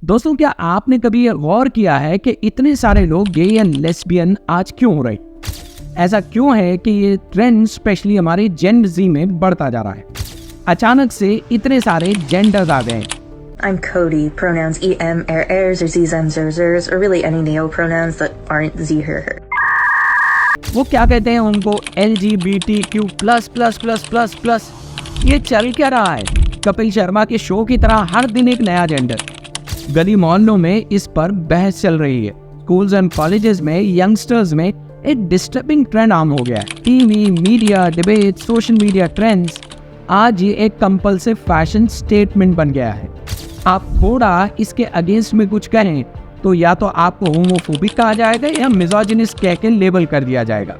दोस्तों, क्या आपने कभी ये गौर किया है कि इतने सारे लोग गे एंड लेस्बियन आज क्यों हो रहे? ऐसा क्यों है कि ये ट्रेंड स्पेशली हमारे जेन ज़ी में बढ़ता जा रहा है? अचानक से इतने सारे जेंडर्स आ गए। I'm Cody, pronouns em, ers, or zem, zers, or really any neo-pronouns that aren't z, her. वो क्या कहते हैं उनको? LGBTQ+++++। ये चल क्या रहा है? कपिल शर्मा के शो की तरह हर दिन एक नया जेंडर। गली मोहल्लों में इस पर बहस चल रही है। स्कूल्स एंड कॉलेजेस में यंगस्टर्स में एक डिस्टर्बिंग ट्रेंड आम हो गया है। TV, media, debate, social media trends, आज ये एक कंपल्सिव फैशन स्टेटमेंट बन गया है। आप थोड़ा इसके अगेंस्ट में कुछ कहें तो या तो आपको होमोफोबिक कहा जाएगा या मिसोजिनिस्ट कह के लेबल कर दिया जाएगा।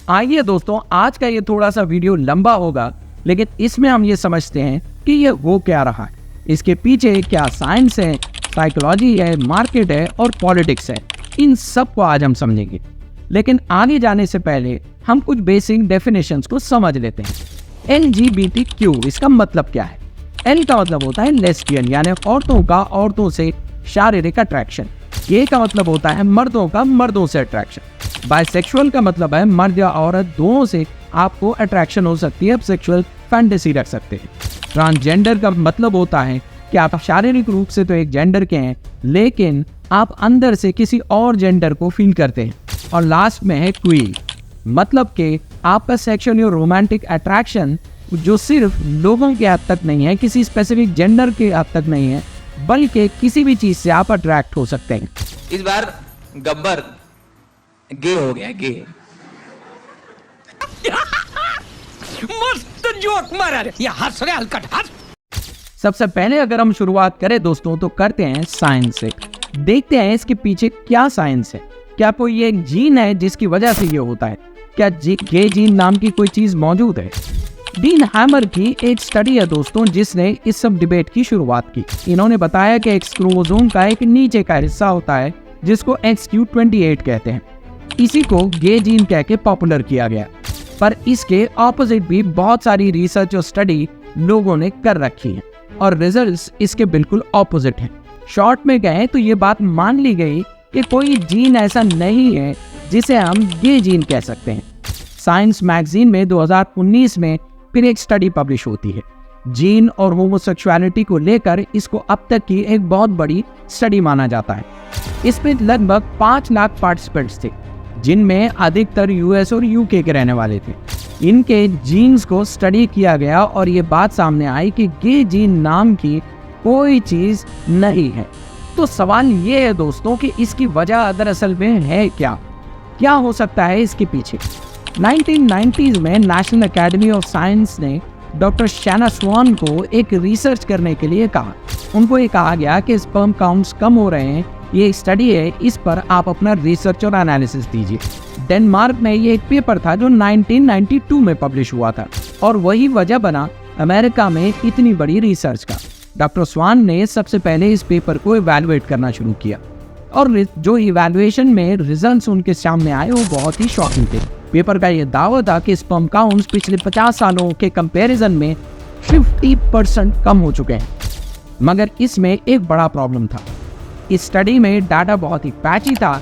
आइए दोस्तों, आज का ये थोड़ा सा वीडियो लंबा होगा, लेकिन इसमें हम ये समझते हैं कि ये हो क्या रहा है, इसके पीछे क्या साइंस है, साइकोलॉजी है, मार्केट है और पॉलिटिक्स है। इन सब को आज हम समझेंगे। लेकिन आगे जाने से पहले हम कुछ बेसिक डेफिनेशंस को समझ लेते हैं। LGBTQ, इसका मतलब क्या है? L का मतलब होता है लेस्बियन, यानी औरतों का औरतों से शारीरिक अट्रैक्शन। K का मतलब होता है मर्दों का मर्दों से अट्रैक्शन। बाइसेक्सुअल का मतलब है मर्द या औरत दोनों से आपको अट्रैक्शन हो सकती है, आप सेक्सुअल फैंटेसी रख सकते हैं। ट्रांसजेंडर का मतलब होता है कि आप शारीरिक रूप से तो एक जेंडर के हैं, लेकिन आप अंदर से किसी और जेंडर को फील करते हैं। और लास्ट में है क्वीर, मतलब कि आपका सेक्सुअल या रोमांटिक अट्रैक्शन जो सिर्फ लोगों के हद तक नहीं है, किसी स्पेसिफिक जेंडर के हद तक नहीं है, बल्कि किसी भी चीज से आप अट्रैक्ट हो सकते हैं। इस बार गब्बर गे हो गया, गे। मस्त जोक मारा रे, ये हंस रहे हलकट हंस। सबसे पहले अगर हम शुरुआत करें दोस्तों तो करते हैं साइंस से। देखते हैं इसके पीछे क्या साइंस है। क्या कोई एक जीन है जिसकी वजह से ये होता है? क्या गे जीन नाम की कोई चीज मौजूद है? डीन हैमर की एक स्टडी है दोस्तों जिसने इस सब डिबेट की शुरुआत की। इन्होंने बताया कि एक्स क्रोमोसोम का एक नीचे का हिस्सा होता है जिसको XQ28 कहते हैं। इसी को गे जीन कह के पॉपुलर किया गया, पर इसके ऑपोजिट भी बहुत सारी रिसर्च और स्टडी लोगों ने कर रखी है और रिजल्ट्स इसके बिल्कुल ऑपोजिट हैं। शॉर्ट में कहें तो ये बात मान ली गई कि कोई जीन ऐसा नहीं है जिसे हम गे जीन कह सकते हैं। साइंस मैगजीन में 2019 में फिर एक स्टडी पब्लिश होती है। जीन और होमोसेक्सुअलिटी को लेकर इसको अब तक की एक बहुत बड़ी स्टडी माना जाता है। इसमें लगभग 5 लाख पार्टिसिपेंट्स थे, जिनमें अधिकतर US और UK के रहने वाले थे। इनके जीन्स को स्टडी किया गया और ये बात सामने आई कि गे जीन नाम की कोई चीज नहीं है। तो सवाल ये है दोस्तों कि इसकी वजह दरअसल में है क्या हो सकता है इसके पीछे? 1990s में नेशनल एकेडमी ऑफ साइंस ने डॉक्टर शैना स्वान को एक रिसर्च करने के लिए कहा। उनको ये कहा गया कि स्पर्म काउंट्स कम हो रहे हैं, ये स्टडी है, इस पर आप अपना रिसर्च और एनालिसिस दीजिए। डेनमार्क में ये एक पेपर था जो 1992 में पब्लिश हुआ था और वही वजह बना अमेरिका में इतनी बड़ी रिसर्च का। डॉक्टर स्वान ने सबसे पहले इस पेपर को इवैल्यूएट करना शुरू किया और जो इवैल्यूएशन में रिजल्ट्स उनके सामने आए वो बहुत ही शॉकिंग थे। पेपर का ये दावा था कि स्पर्म काउंट्स पिछले 50 सालों के कंपैरिजन में 50% कम हो चुके हैं। मगर इसमें एक बड़ा प्रॉब्लम था। इस स्टडी में डाटा बहुत ही पैची था,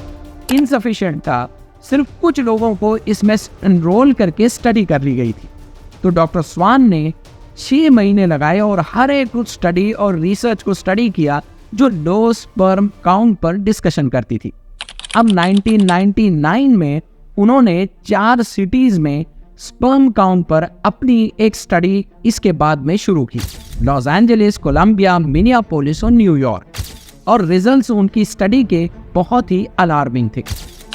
इनसफिशिएंट था, सिर्फ कुछ लोगों को इसमें एनरोल करके स्टडी कर ली गई थी। तो डॉक्टर स्वान ने 6 महीने लगाए और हर एक स्टडी और रिसर्च को स्टडी किया जो लो स्पर्म काउंट पर डिस्कशन करती थी। अब 1999 में उन्होंने 4 सिटीज में स्पर्म काउंट पर अपनी एक स्टडी इसके बाद में शुरू की, लॉस एंजलिस, कोलंबिया, मिनियापोलिस और न्यूयॉर्क। और रिजल्ट्स उनकी स्टडी के बहुत ही अलार्मिंग थे।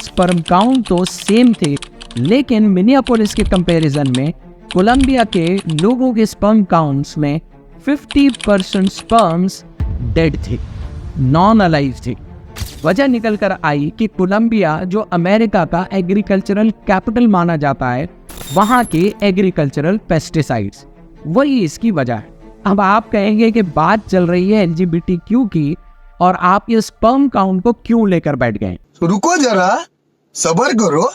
स्पर्म काउंट तो सेम थे, लेकिन मिनियापोलिस के कंपैरिजन में कोलंबिया के लोगों के स्पर्म काउंट्स में 50% स्पर्म्स डेड थे, नॉन अलाइव थे। वजह निकल कर आई कि कोलंबिया, जो अमेरिका का एग्रीकल्चरल कैपिटल माना जाता है, वहाँ के एग्रीकल्चरल पेस्टिसाइड्स, वही इसकी वजह है। अब आप कहेंगे कि बात चल रही है LGBTQ की, और आप ये स्पर्म काउंट को क्यों लेकर बैठ गए? रुको जरा, सब्र करो।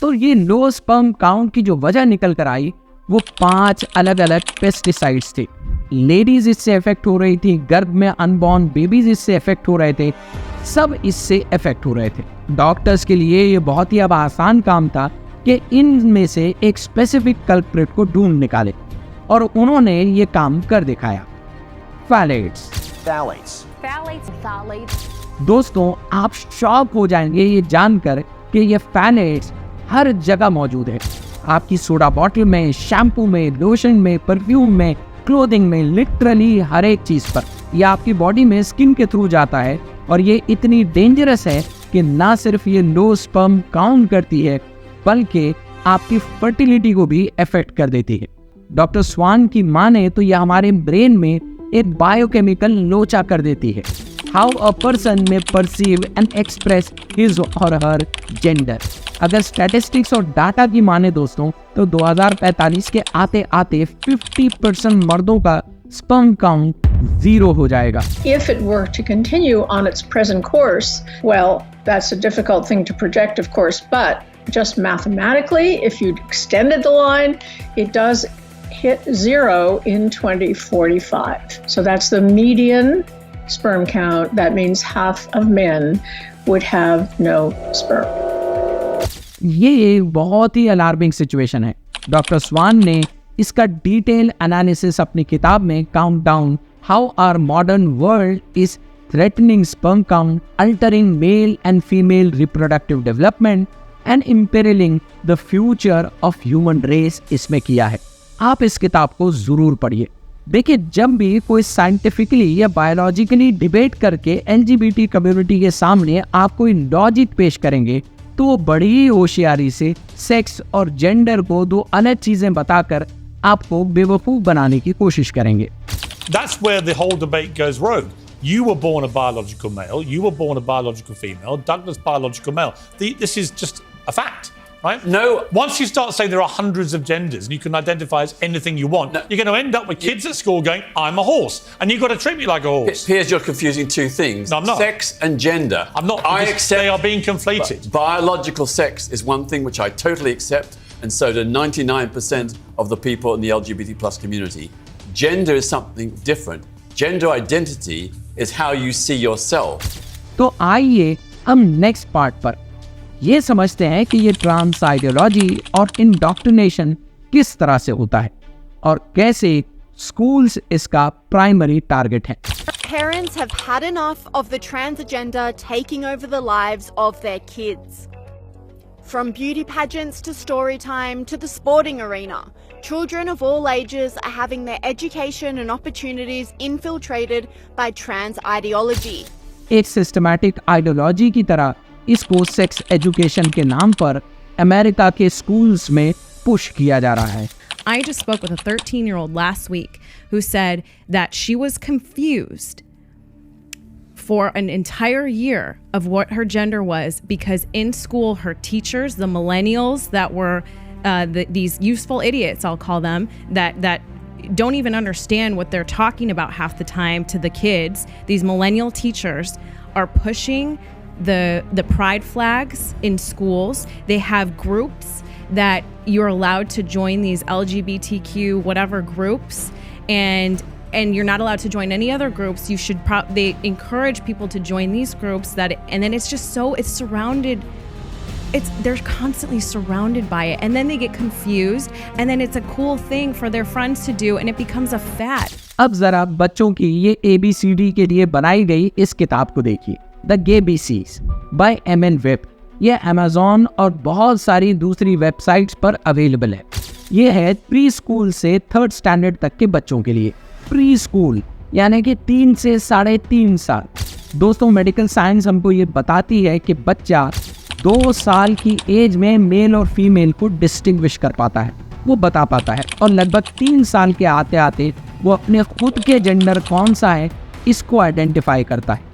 तो ये लो स्पर्म काउंट की जो वजह निकल कर आई वो 5 अलग अलग पेस्टिसाइड्स थे। लेडीज इससे इफेक्ट हो रही थी, गर्भ में अनबॉर्न बेबीज इससे इफेक्ट हो रहे थे, सब इससे इफेक्ट हो रहे थे। डॉक्टर्स के लिए ये बहुत ही अब आसान काम था कि इनमें से एक स्पेसिफिक कल्प्रिट को ढूंढ निकाले, और उन्होंने ये काम कर दिखाया। फैलेट्स। दोस्तों, आप शॉक हो जाएंगे ये जानकर कि ये फैलेट्स हर जगह मौजूद है। आपकी सोडा बॉटल में, शैम्पू में, लोशन में, परफ्यूम में, क्लोथिंग में, लिटरली हर एक चीज पर। यह आपकी बॉडी में स्किन के थ्रू जाता है, और ये इतनी डेंजरस है कि ना सिर्फ ये लो स्पर्म काउंट करती है बल्कि आपकी फर्टिलिटी को भी अफेक्ट कर देती है। डॉक्टर स्वान की माने तो यह हमारे ब्रेन में एक बायोकेमिकल लोचा कर देती है। हाउ अ पर्सन में परसीव एंड एक्सप्रेस हिज और हर जेंडर। अगर स्टैटिस्टिक्स और डाटा की माने दोस्तों, तो 2045 के आते आते 50% मर्दों का स्पर्म काउंट 0 हो जाएगा। If it were to continue on its present course, well, that's a difficult thing to project, of course, but just mathematically, if you extended the line, it does hit 0 in 2045. So that's the median sperm count. That means half of men would have no sperm. ये बहुत ही alarming situation है। Doctor Swan ने इसका detail analysis अपनी किताब में countdown how our modern world is threatening sperm count, altering male and female reproductive development and imperilling the future of human race इसमें किया है। आप इस किताब को जरूर पढ़िए। देखिए, जब भी कोई साइंटिफिकली या बायोलॉजिकली डिबेट करके LGBT कम्युनिटी के सामने आप कोई लॉजिक पेश करेंगे तो वो बड़ी ही होशियारी से सेक्स और जेंडर को दो अलग चीजें बताकर आपको बेवकूफ बनाने की कोशिश करेंगे। That's where the whole debate goes rogue. You were born a biological male, you were born a biological female, Douglas biological male. This is just a fact, right? No. Once you start saying there are hundreds of genders and you can identify as anything you want, you're going to end up with kids at school going, I'm a horse, and you've got to treat me like a horse. Piers, you're confusing two things. No, I'm not. Sex and gender. I'm not. I accept. They are being conflated. Biological sex is one thing which I totally accept, and so do 99% of the people in the LGBT plus community. Gender is something different. Gender identity is how you see yourself. तो आइए हम next part पर ये समझते हैं कि ये trans ideology और इंडोक्ट्रिनेशन किस तरह से होता है और कैसे स्कूल्स इसका प्राइमरी टारगेट है। Parents have had enough of the trans agenda taking over the lives of their kids. From beauty pageants to story time to the sporting arena, children of all ages are having their education and opportunities infiltrated by trans ideology. एक systematic ideology की तरह इसको sex education के नाम पर America के schools में push किया जा रहा है। I just spoke with a 13-year-old last week who said that she was confused for an entire year of what her gender was because in school her teachers, the millennials that were these useful idiots, I'll call them, that don't even understand what they're talking about half the time to the kids. These millennial teachers are pushing the pride flags in schools. They have groups that you're allowed to join, these LGBTQ whatever groups, and you're not allowed to join any other groups. You should they encourage people to join these groups and then it's just so it's surrounded. They're constantly surrounded by it, and then they get confused, and then it's a cool thing for their friends to do, and it becomes a fad. अब जरा बच्चों की ये ABCD के लिए बनाई गई इस किताब को देखिए, the gay BCs by MN Webb। ये Amazon और बहुत सारी दूसरी वेबसाइट्स पर अवेलेबल है। ये है प्री स्कूल से 3rd स्टैंडर्ड तक के बच्चों के लिए। प्री स्कूल यानी कि 3 से 3.5 साल। दोस्तों, मेडिकल साइंस हमको ये बताती है कि बच्चा 2 साल की एज में मेल और फीमेल को डिस्टिंग्विश कर पाता है, वो बता पाता है, और लगभग 3 साल के आते आते वो अपने खुद के जेंडर कौन सा है इसको आइडेंटिफाई करता है।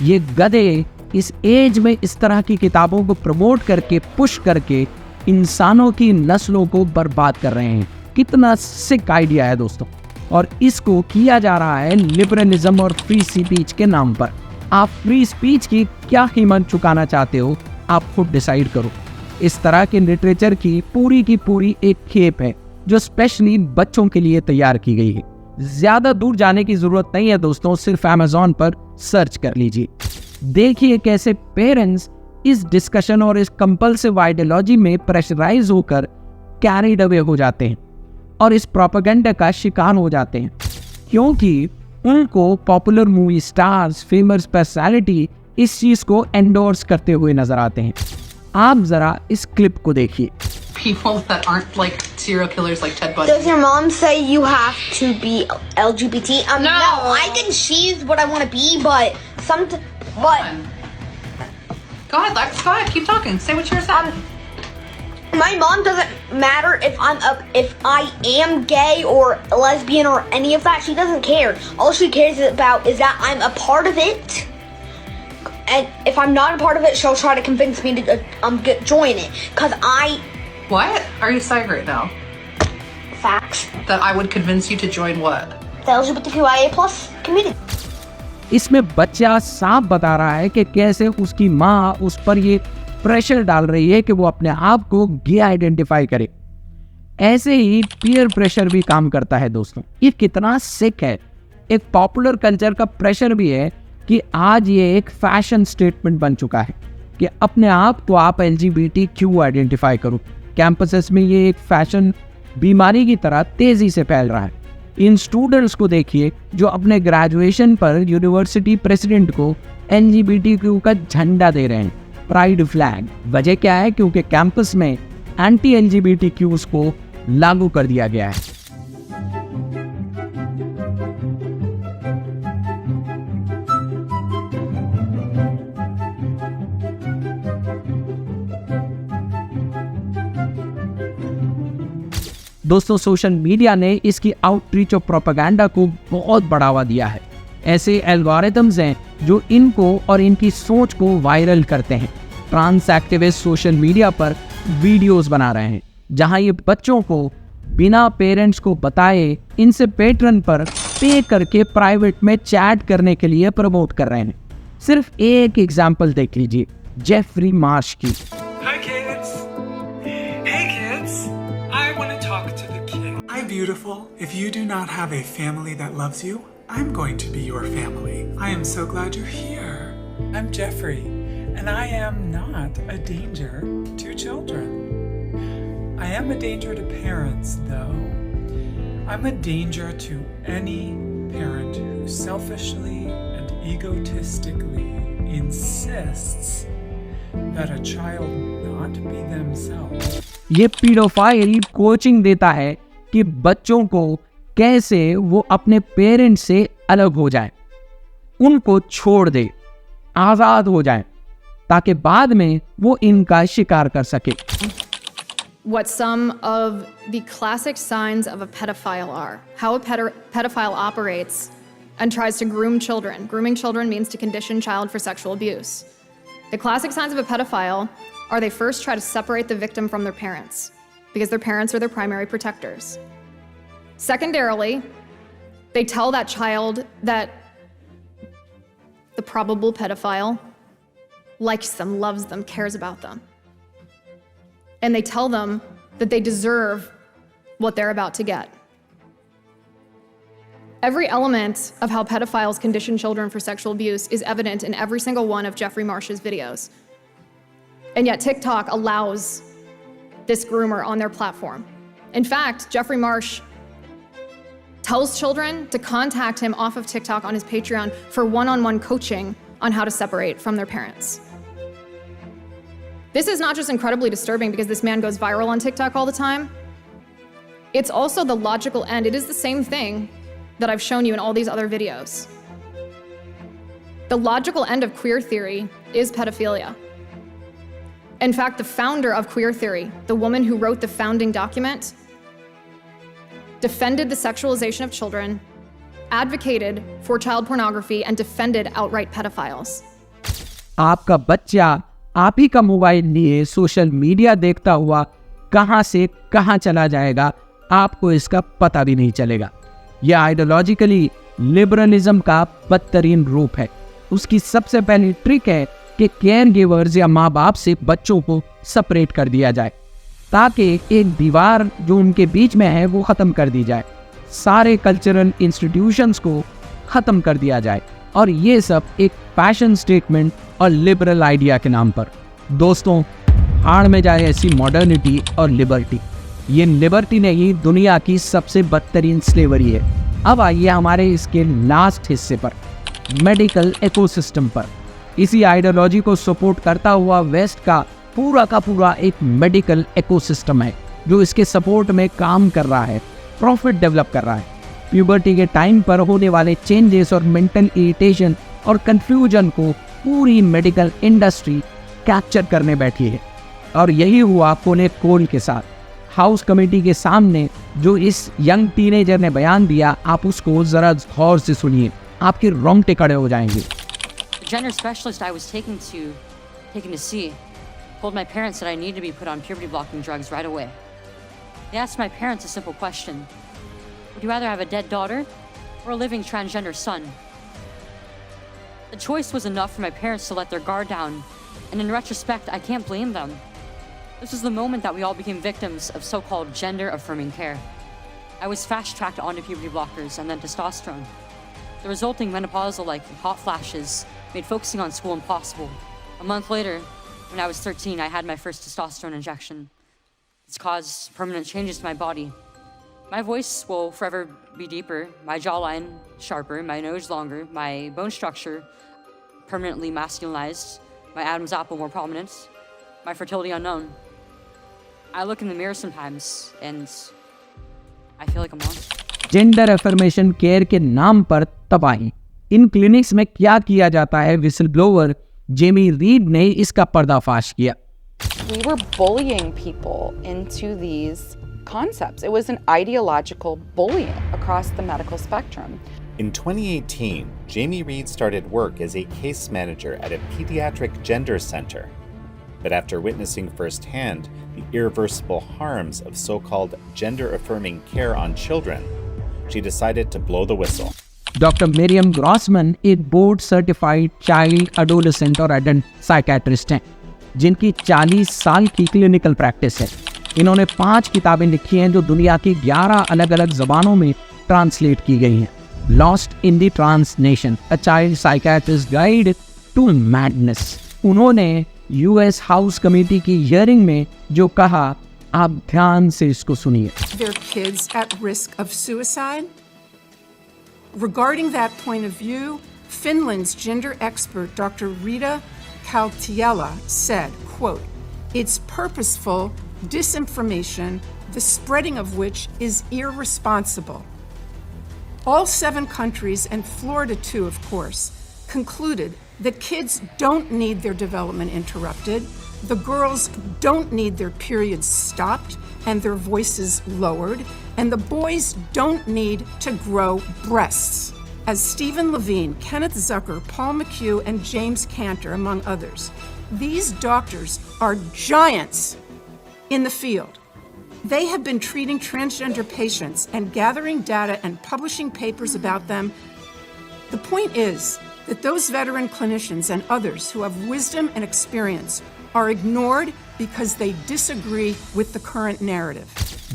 ये गधे इस एज में इस तरह की किताबों को प्रमोट करके पुश करके इंसानों की नस्लों को बर्बाद कर रहे हैं। कितना सिक आइडिया है दोस्तों। और इसको किया जा रहा है लिबरलिज्म और फ्री स्पीच के नाम पर। आप फ्री स्पीच की क्या कीमत चुकाना चाहते हो, आप खुद डिसाइड करो। इस तरह के लिटरेचर की पूरी एक खेप है जो स्पेशली बच्चों के लिए तैयार की गई है। ज्यादा दूर जाने की जरूरत नहीं है दोस्तों, सिर्फ अमेज़न पर सर्च कर लीजिए। देखिए कैसे पेरेंट्स इस डिस्कशन और इस कंपल्सिव आइडियोलॉजी में प्रेशराइज होकर कैरिड अवे हो जाते हैं और इस प्रोपेगेंडा का शिकार हो जाते हैं, क्योंकि उनको popular movie stars, famous personality इस चीज को एंडोर्स करते हुए नजर आते हैं। आप जरा इस क्लिप को देखिए। People that aren't like serial killers like Ted Bundy. Does your mom say you have to be LGBT? No. I think she's what I want to be, but Go ahead, Lex. Go ahead. Keep talking. Say what you're saying. My mom doesn't matter if if I am gay or lesbian or any of that. She doesn't care. All she cares about is that I'm a part of it. And if I'm not a part of it, she'll try to convince me to join it. Cause What are you saying right now? Facts. That I would convince you to join what? The LGBTQIA+ community. इसमें बच्चा साफ बता रहा है कि कैसे उसकी माँ उस पर ये प्रेशर डाल रही है कि वो अपने आप को गे आइडेंटिफाई करे। ऐसे ही पीयर प्रेशर भी काम करता है दोस्तों। ये कितना सिक है। एक पॉपुलर कल्चर का प्रेशर भी है कि आज ये एक फैशन स्टेटमेंट बन चुका है कि अपने आप को आप LGBTQ आइडेंटिफाई करो। कैंपसेस में ये एक फैशन बीमारी की तरह तेजी से फैल रहा है। इन स्टूडेंट्स को देखिए जो अपने ग्रेजुएशन पर यूनिवर्सिटी प्रेसिडेंट को LGBTQ का झंडा दे रहे हैं, प्राइड फ्लैग। वजह क्या है? क्योंकि कैंपस में एंटी LGBTQs को लागू कर दिया गया है। दोस्तों सोशल मीडिया ने इसकी आउटरीच और प्रोपेगेंडा को बहुत बढ़ावा दिया है। ऐसे एल्गोरिथम्स हैं जो इनको और इनकी सोच को वायरल करते हैं। ट्रांस एक्टिविस्ट सोशल मीडिया पर वीडियोस बना रहे हैं जहां ये बच्चों को बिना पेरेंट्स को बताए इनसे पेट्रन पर पे करके प्राइवेट में चैट करने के लिए प्रमोट कर रहे हैं। सिर्फ एक एग्जाम्पल देख लीजिए जेफरी मार्श की। Beautiful. If you do not have a family that loves you, I'm going to be your family. I am so glad you're here. I'm Jeffrey, and I am not a danger to children. I am a danger to parents, though. I'm a danger to any parent who selfishly and egotistically insists that a child not be themselves. ये paedophile coaching देता है कि बच्चों को कैसे वो अपने parents से अलग हो जाए, उनको छोड़ दे, आजाद हो जाए, ताकि बाद में वो इनका शिकार कर सके। What some of the classic signs of a pedophile are, how a pedophile operates and tries to groom children. Grooming children means to condition child for sexual abuse. The classic signs of a pedophile are they first try to separate the victim from their parents, because their parents are their primary protectors. Secondarily, they tell that child that the probable pedophile likes them, loves them, cares about them. And they tell them that they deserve what they're about to get. Every element of how pedophiles condition children for sexual abuse is evident in every single one of Jeffrey Marsh's videos. And yet TikTok allows this groomer on their platform. In fact, Jeffrey Marsh tells children to contact him off of TikTok on his Patreon for one-on-one coaching on how to separate from their parents. This is not just incredibly disturbing because this man goes viral on TikTok all the time. It's also the logical end. It is the same thing that I've shown you in all these other videos. The logical end of queer theory is pedophilia. In fact, the founder of queer theory, the woman who wrote the founding document, defended the sexualization of children, advocated for child pornography, and defended outright pedophiles. आपका बच्चा आप ही का mobile लिए social media देखता हुआ कहां से कहां चला जाएगा, आपको इसका पता भी नहीं चलेगा। यह आइडियोलॉजिकली लिबरलिज्म का बदतरीन रूप है। उसकी सबसे पहली ट्रिक है कि केयर गिवर्स या माँ बाप से बच्चों को सेपरेट कर दिया जाए, ताकि एक दीवार जो उनके बीच में है वो ख़त्म कर दी जाए, सारे कल्चरल इंस्टीट्यूशंस को ख़त्म कर दिया जाए, और ये सब एक फैशन स्टेटमेंट और लिबरल आइडिया के नाम पर। दोस्तों, हाड़ में जाए ऐसी मॉडर्निटी और लिबर्टी। ये लिबर्टी नहीं, दुनिया की सबसे बदतरीन स्लेवरी है। अब आइए हमारे इसके लास्ट हिस्से पर, मेडिकल इकोसिस्टम पर। इसी आइडियोलॉजी को सपोर्ट करता हुआ वेस्ट का पूरा एक मेडिकल इकोसिस्टम है जो इसके सपोर्ट में काम कर रहा है, प्रॉफिट डेवलप कर रहा है। प्यूबर्टी के टाइम पर होने वाले चेंजेस और मेंटल इरिटेशन और कंफ्यूजन को पूरी मेडिकल इंडस्ट्री कैप्चर करने बैठी है, और यही हुआ पुणे कोल के साथ। हाउस कमेटी के सामने जो इस यंग टीनेजर ने बयान दिया, आप उसको जरा गौर से सुनिए, आपके रोंगटे खड़े हो जाएंगे। The gender specialist I was taken to see told my parents that I needed to be put on puberty blocking drugs right away. They asked my parents a simple question: would you rather have a dead daughter or a living transgender son? The choice was enough for my parents to let their guard down, and in retrospect, I can't blame them. This was the moment that we all became victims of so-called gender-affirming care. I was fast-tracked onto puberty blockers and then testosterone. The resulting menopausal-like hot flashes made focusing on school impossible. A month later, when I was 13, I had my first testosterone injection. It's caused permanent changes to my body. My voice will forever be deeper, my jawline sharper, my nose longer, my bone structure permanently masculinized, my Adam's apple more prominent, my fertility unknown. I look in the mirror sometimes and I feel like a monster. Gender affirmation care के नाम पर तबाही। इन clinics में क्या किया जाता है, whistle blower Jamie read ने इसका पर्दाफाश किया। We were bullying people into these concepts. It was an ideological bullying across the medical spectrum. In 2018, Jamie Reed started work as a case manager at a pediatric gender center. But after witnessing firsthand the irreversible harms of so-called gender-affirming care on children, she decided to blow the whistle. Doctor मेरियम Grossman एक board certified child, adolescent और adult psychiatrist हैं, जिनकी 40 साल की clinical practice है। इन्होंने 5 किताबें लिखी हैं जो दुनिया की 11 अलग अलग ज़बानों में ट्रांसलेट की गई हैं। Lost in the trans nation, a child psychiatrist guide to madness. उन्होंने यूएस हाउस कमेटी की हियरिंग में जो कहा, आप ध्यान से इसको सुनिए। Their kids at risk of suicide. Regarding that point of view, Finland's gender expert Dr. Rita Kaltiela said, quote, "It's purposeful disinformation, the spreading of which is irresponsible." All 7 countries, and Florida too, of course, concluded that kids don't need their development interrupted, the girls don't need their periods stopped and their voices lowered, and the boys don't need to grow breasts. As Stephen Levine, Kenneth Zucker, Paul McHugh, and James Cantor, among others, these doctors are giants in the field. They have been treating transgender patients and gathering data and publishing papers about them. The point is that those veteran clinicians and others who have wisdom and experience are ignored because they disagree with the current narrative.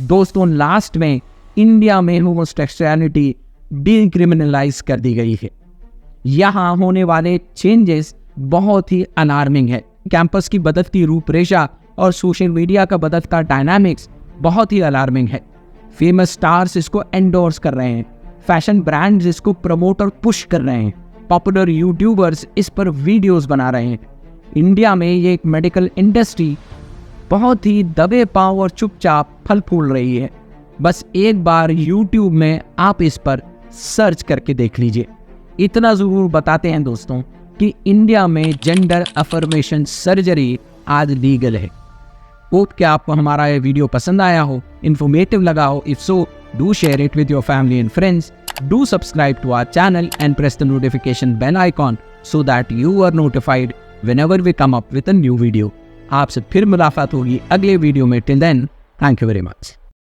दोस्तों, last में India में homosexuality decriminalise कर दी गई है। यहाँ होने वाले changes बहुत ही अलार्मिंग है। कैंपस की बदलती रूपरेखा और सोशल मीडिया का बदलता डायनामिक्स बहुत ही अलार्मिंग है। फेमस स्टार्स इसको एंडोर्स कर रहे हैं, फैशन ब्रांड्स इसको प्रमोट और पुश कर रहे हैं, पॉपुलर यूट्यूबर्स इस पर वीडियोस बना रहे हैं। इंडिया में ये एक मेडिकल इंडस्ट्री बहुत ही दबे पांव और चुपचाप फल फूल रही है। बस एक बार यूट्यूब में आप इस पर सर्च करके देख लीजिए। इतना ज़रूर बताते हैं दोस्तों कि इंडिया में जेंडर अफर्मेशन सर्जरी आज लीगल है। होप कि आपको हमारा ये वीडियो पसंद आया हो, इन्फॉर्मेटिव लगा हो। If so, do share it with your family and friends. Do subscribe to our channel and press the notification bell icon so that you are notified whenever we come up with a new video. आपसे फिर मुलाकात होगी अगले video में. Till then, thank you very much.